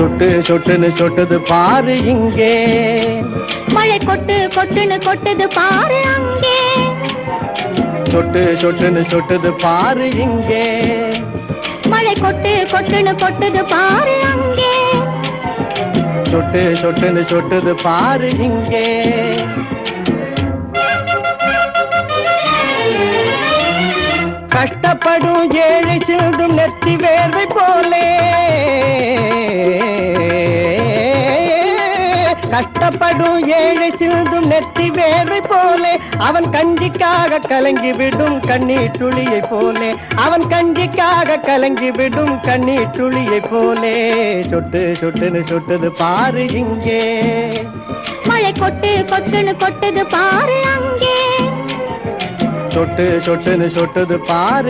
சொட்டு சொட்டுன்னு சொட்டுது பாரு இங்கே, மழை கொட்டு கொட்டுன்னு கொட்டுது பாரு அங்கே. சொட்டு சொட்டுன்னு சொட்டுது பாரு இங்கே, மழை கொட்டு கொட்டுன்னு கொட்டுது பாரு அங்கே. சொட்டு சொட்டுன்னு சொட்டுது பாரு இங்கே. கஷ்டப்படும் ஏழை சிந்தும் நெத்தி வேர்வை போலே, கஷ்டப்படும் ஏழை சிந்தும் நெத்தி வேர்வை போலே, அவன் கஞ்சிக்காக கலங்கி விடும் கண்ணீர் துளியை போலே, அவன் கஞ்சிக்காக கலங்கி விடும் கண்ணீர் துளியை போலே. சொட்டு சொட்டுன்னு சொட்டுது பாரு இங்கே, மழை கொட்டு கொட்டுன்னு கொட்டுது பாரு அங்கே. சொட்டு சொட்டுன்னு சொட்டுது பாரு